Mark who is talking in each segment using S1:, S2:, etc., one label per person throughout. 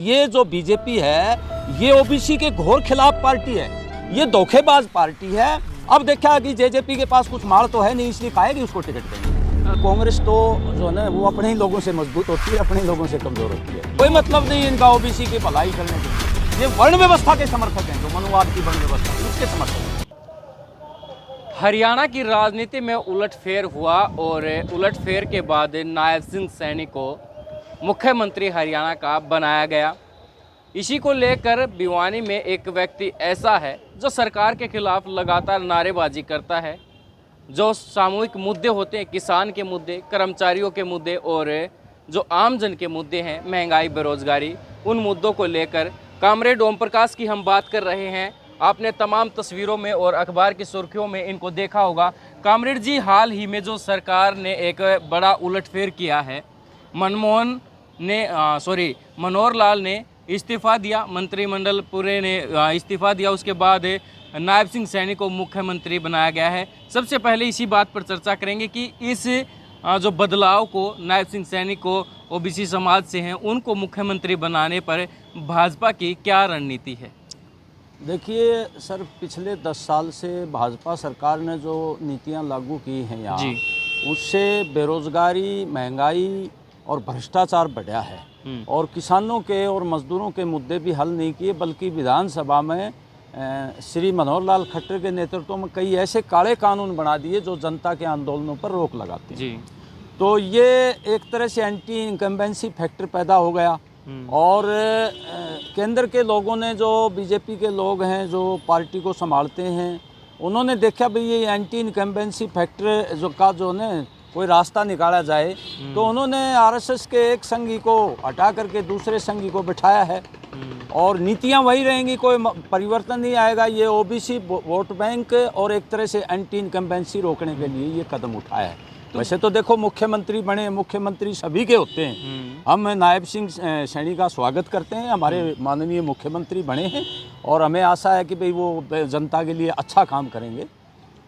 S1: ये जो बीजेपी है ये ओबीसी के घोर खिलाफ पार्टी है, ये धोखेबाज पार्टी है। अब देखा कि जेजेपी के पास कुछ माल तो है नहीं, इसलिए खाएगी उसको टिकट देंगे। कांग्रेस तो जो है ना वो अपने ही लोगों से मजबूत होती है, अपने ही लोगों से कमजोर होती है। कोई मतलब नहीं इनका ओबीसी की भलाई करने के। ये वर्ण व्यवस्था के समर्थक हैं, जो मनुवाद की वर्ण व्यवस्था है उसके समर्थक हैं।
S2: हरियाणा की राजनीति में उलटफेर हुआ और उलटफेर के बाद नायब सिंह सैनी को मुख्यमंत्री हरियाणा का बनाया गया। इसी को लेकर भिवानी में एक व्यक्ति ऐसा है जो सरकार के खिलाफ लगातार नारेबाजी करता है। जो सामूहिक मुद्दे होते हैं, किसान के मुद्दे, कर्मचारियों के मुद्दे और जो आमजन के मुद्दे हैं, महंगाई, बेरोजगारी, उन मुद्दों को लेकर कामरेड ओम प्रकाश की हम बात कर रहे हैं। आपने तमाम तस्वीरों में और अखबार की सुर्खियों में इनको देखा होगा। कामरेड जी, हाल ही में जो सरकार ने एक बड़ा उलटफेर किया है, मनोहर लाल ने इस्तीफ़ा दिया, मंत्रिमंडल पूरे ने इस्तीफ़ा दिया। उसके बाद नायब सिंह सैनी को मुख्यमंत्री बनाया गया है। सबसे पहले इसी बात पर चर्चा करेंगे कि इस जो बदलाव को नायब सिंह सैनी को ओबीसी समाज से हैं उनको मुख्यमंत्री बनाने पर भाजपा की क्या रणनीति है?
S1: देखिए सर, पिछले 10 साल से भाजपा सरकार ने जो नीतियां लागू की हैं यहाँ, उससे बेरोजगारी, महंगाई और भ्रष्टाचार बढ़ा है। और किसानों के और मजदूरों के मुद्दे भी हल नहीं किए, बल्कि विधानसभा में श्री मनोहर लाल खट्टर के नेतृत्व में कई ऐसे काले कानून बना दिए जो जनता के आंदोलनों पर रोक लगाते हैं। तो ये एक तरह से एंटी इनकम्बेंसी फैक्टर पैदा हो गया। और केंद्र के लोगों ने, जो बीजेपी के लोग हैं जो पार्टी को संभालते हैं, उन्होंने देखा भाई ये एंटी इनकम्बेंसी फैक्टर जो ने कोई रास्ता निकाला जाए, तो उन्होंने आरएसएस के एक संघी को हटा करके दूसरे संघी को बिठाया है। और नीतियां वही रहेंगी, कोई परिवर्तन नहीं आएगा। ये ओबीसी वोट बैंक और एक तरह से एंटी इनकम्बेंसी रोकने के लिए ये कदम उठाया है। वैसे तो देखो, मुख्यमंत्री बने, मुख्यमंत्री सभी के होते हैं। हम नायब सिंह सैनी का स्वागत करते हैं, हमारे माननीय मुख्यमंत्री बने हैं और हमें आशा है कि भाई वो जनता के लिए अच्छा काम करेंगे।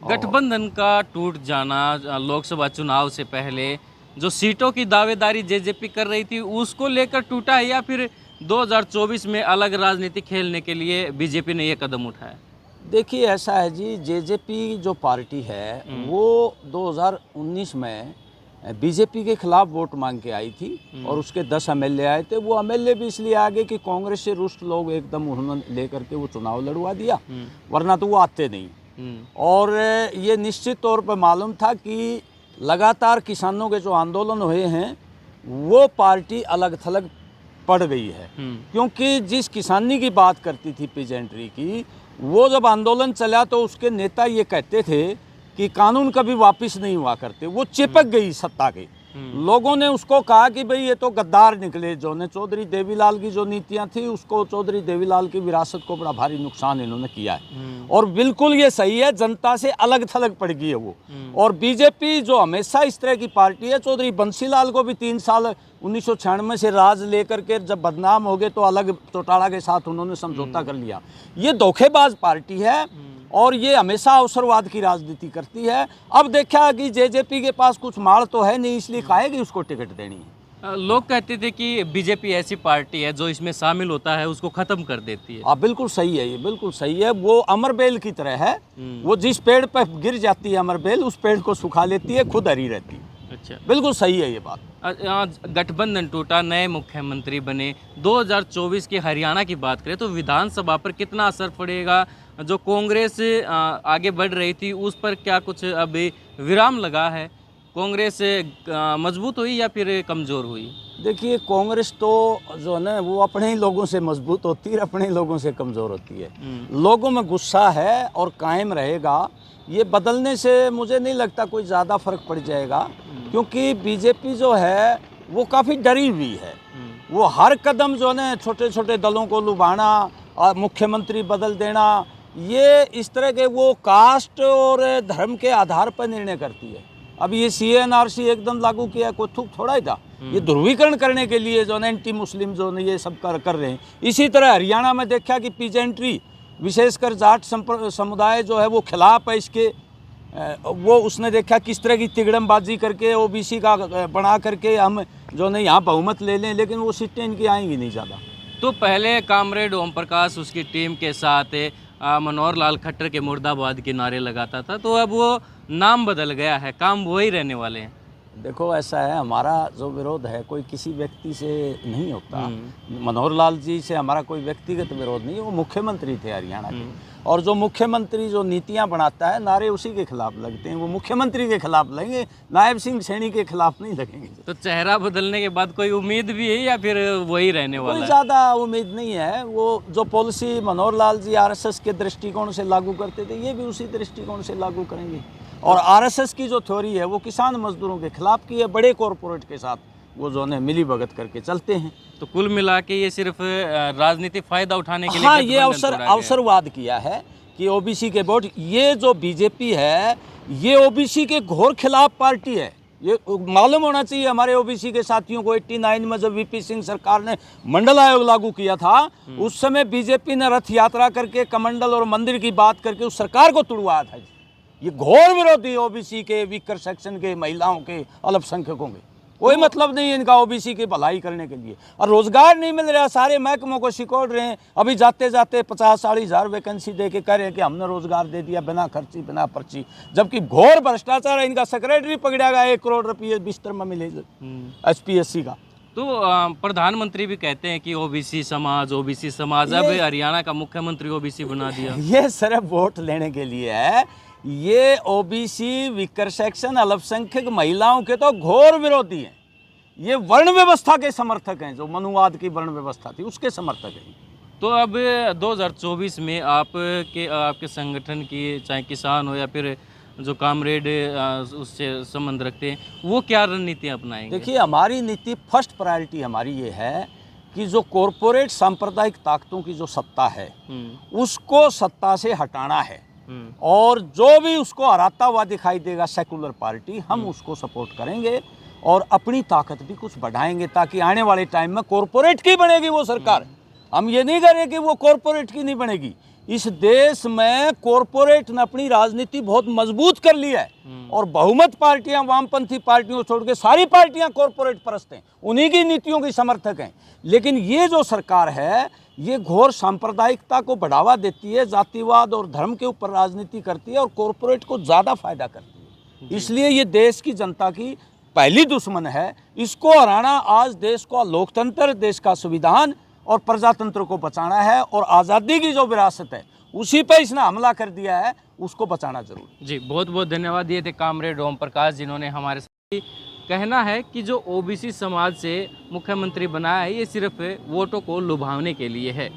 S2: गठबंधन का टूट जाना, लोकसभा चुनाव से पहले जो सीटों की दावेदारी जेजेपी कर रही थी उसको लेकर टूटा है, या फिर 2024 में अलग राजनीति खेलने के लिए बीजेपी ने ये कदम उठाया?
S1: देखिए ऐसा है जी, जेजेपी जो पार्टी है वो 2019 में बीजेपी के खिलाफ वोट मांग के आई थी और उसके 10 एमएलए आए थे। वो एमएलए भी इसलिए आ गए कि कांग्रेस से रुष्ट लोग एकदम उन्होंने लेकर के वो चुनाव लड़वा दिया, वरना तो वो आते नहीं। और ये निश्चित तौर पर मालूम था कि लगातार किसानों के जो आंदोलन हुए हैं वो पार्टी अलग थलग पड़ गई है। क्योंकि जिस किसानी की बात करती थी पीजेंट्री की, वो जब आंदोलन चला तो उसके नेता ये कहते थे कि कानून कभी वापस नहीं हुआ करते। वो चिपक गई सत्ता के। लोगों ने उसको कहा कि भाई ये तो गद्दार निकले, जो ने चौधरी देवीलाल की जो नीतियां थी उसको, चौधरी देवीलाल की विरासत को बड़ा भारी नुकसान इन्होंने किया है। और बिल्कुल ये सही है, जनता से अलग थलग पड़ गई है वो। और बीजेपी जो हमेशा इस तरह की पार्टी है, चौधरी बंसीलाल को भी 3 साल 1996 से राज लेकर के जब बदनाम हो गए तो अलग चौटाला के साथ उन्होंने समझौता कर लिया। ये धोखेबाज पार्टी है और ये हमेशा अवसरवाद की राजनीति करती है। अब देखा कि जेजेपी के पास कुछ माल तो है नहीं, इसलिए खाएगी उसको टिकट देनी है।
S2: लोग कहते थे कि बीजेपी ऐसी पार्टी है जो इसमें शामिल होता है उसको खत्म कर देती है।
S1: बिल्कुल सही है, ये बिल्कुल सही है। वो अमरबेल की तरह है, वो जिस पेड़ पर गिर जाती है अमरबेल, उस पेड़ को सुखा लेती है, खुद हरी रहती है।
S2: अच्छा,
S1: बिल्कुल सही है ये बात।
S2: गठबंधन टूटा, नए मुख्यमंत्री बने। 2024 के हरियाणा की बात करें तो विधानसभा पर कितना असर पड़ेगा? जो कांग्रेस आगे बढ़ रही थी उस पर क्या कुछ अभी विराम लगा है? कांग्रेस मजबूत हुई या फिर कमज़ोर हुई?
S1: देखिए, कांग्रेस तो जो है ना वो अपने ही लोगों से मजबूत होती है, अपने ही लोगों से कमज़ोर होती है। लोगों में गुस्सा है और कायम रहेगा। ये बदलने से मुझे नहीं लगता कोई ज़्यादा फर्क पड़ जाएगा, क्योंकि बीजेपी जो है वो काफ़ी डरी हुई है। वो हर कदम जो है ना छोटे छोटे दलों को लुभाना और मुख्यमंत्री बदल देना, ये इस तरह के वो कास्ट और धर्म के आधार पर निर्णय करती है। अब ये CNRC एकदम लागू किया, कोई थूक थोड़ा ही था। ये ध्रुवीकरण करने के लिए जो है एंटी मुस्लिम जो है ये सब कर रहे हैं। इसी तरह हरियाणा में देखा कि पीजेंट्री, विशेषकर जाट समुदाय जो है वो खिलाफ है इसके। वो उसने देखा किस तरह की तिगड़मबाजी करके ओबीसी का बना करके हम जो नहीं यहाँ बहुमत ले लें, लेकिन वो सीटें इनकी आएंगी नहीं ज़्यादा।
S2: तो पहले कामरेड ओम प्रकाश उसकी टीम के साथ मनोहर लाल खट्टर के मुर्दाबाद के नारे लगाता था, तो अब वो नाम बदल गया है, काम वही रहने वाले हैं।
S1: देखो ऐसा है, हमारा जो विरोध है कोई किसी व्यक्ति से नहीं होता। मनोहर लाल जी से हमारा कोई व्यक्तिगत विरोध नहीं है, वो मुख्यमंत्री थे हरियाणा के, और जो मुख्यमंत्री जो नीतियां बनाता है नारे उसी के खिलाफ लगते हैं। वो मुख्यमंत्री के खिलाफ लगेंगे, नायब सिंह सैनी के खिलाफ नहीं लगेंगे।
S2: तो चेहरा बदलने के बाद कोई उम्मीद भी है या फिर वही रहने वाला
S1: कोई
S2: है?
S1: ज़्यादा उम्मीद नहीं है। वो जो पॉलिसी मनोहर लाल जी आरएसएस के दृष्टिकोण से लागू करते थे, ये भी उसी दृष्टिकोण से लागू करेंगे। और आरएसएस की जो थ्योरी है वो किसान मजदूरों के खिलाफ की है, बड़े कॉरपोरेट के साथ वो जो है मिली भगत करके चलते हैं।
S2: तो कुल मिला के ये सिर्फ राजनीतिक फायदा उठाने के लिए
S1: हाँ, ये
S2: गठबंधन तोड़ा गया है।
S1: अवसरवाद किया है कि ओबीसी के वोट, ये जो बीजेपी है ये ओबीसी के घोर खिलाफ पार्टी है। ये मालूम होना चाहिए हमारे ओबीसी के साथियों को। 89 में जब वीपी सिंह सरकार ने मंडल आयोग लागू किया था, उस समय बीजेपी ने रथ यात्रा करके कमंडल और मंदिर की बात करके उस सरकार को तुड़वाया था। ये घोर विरोधी ओबीसी के, वीकर सेक्शन के, महिलाओं के, अल्पसंख्यकों के। कोई मतलब नहीं है इनका ओबीसी की भलाई करने के लिए। और रोजगार नहीं मिल रहा, सारे महकमों को सिकोड़ रहे हैं। अभी जाते जाते 50-60 हज़ार वैकेंसी दे के कह रहे हैं कि हमने रोजगार दे दिया बिना खर्ची बिना पर्ची, जबकि घोर भ्रष्टाचार है। इनका सेक्रेटरी पकड़ा गया, 1 करोड़ रुपये बिस्तर में मिले HPSC का।
S2: तो प्रधानमंत्री भी कहते हैं कि ओबीसी समाज अब हरियाणा का मुख्यमंत्री ओबीसी बना दिया।
S1: ये सिर्फ वोट लेने के लिए है। ये ओबीसी, विकर सेक्शन, अल्पसंख्यक, महिलाओं के तो घोर विरोधी हैं। ये वर्ण व्यवस्था के समर्थक हैं, जो मनुवाद की वर्ण व्यवस्था थी उसके समर्थक हैं।
S2: तो अब 2024 में आपके संगठन की, चाहे किसान हो या फिर जो कामरेड उससे संबंध रखते हैं, वो क्या रणनीतियाँ अपनाएंगे?
S1: देखिए, हमारी नीति फर्स्ट प्रायोरिटी हमारी ये है कि जो कॉरपोरेट सांप्रदायिक ताकतों की जो सत्ता है उसको सत्ता से हटाना है। और जो भी उसको हराता हुआ दिखाई देगा सेकुलर पार्टी, हम उसको सपोर्ट करेंगे और अपनी ताकत भी कुछ बढ़ाएंगे, ताकि आने वाले टाइम में कॉरपोरेट की बनेगी वो सरकार। हम ये नहीं करें कि वो कॉरपोरेट की नहीं बनेगी। इस देश में कॉरपोरेट ने अपनी राजनीति बहुत मजबूत कर ली है, और बहुमत पार्टियां, वामपंथी पार्टियों छोड़ के सारी पार्टियां कॉरपोरेट परस्त हैं, उन्हीं की नीतियों की समर्थक हैं। लेकिन ये जो सरकार है ये घोर सांप्रदायिकता को बढ़ावा देती है, जातिवाद और धर्म के ऊपर राजनीति करती है और कॉरपोरेट को ज़्यादा फायदा करती है। इसलिए ये देश की जनता की पहली दुश्मन है। इसको हराना आज देश का लोकतंत्र, देश का संविधान और प्रजातंत्र को बचाना है, और आज़ादी की जो विरासत है उसी पे इसने हमला कर दिया है, उसको बचाना जरूरी।
S2: जी, बहुत बहुत धन्यवाद। ये थे कामरेड ओम प्रकाश, जिन्होंने हमारे साथ कहना है कि जो ओबीसी समाज से मुख्यमंत्री बनाया है ये सिर्फ वोटों को लुभावने के लिए है।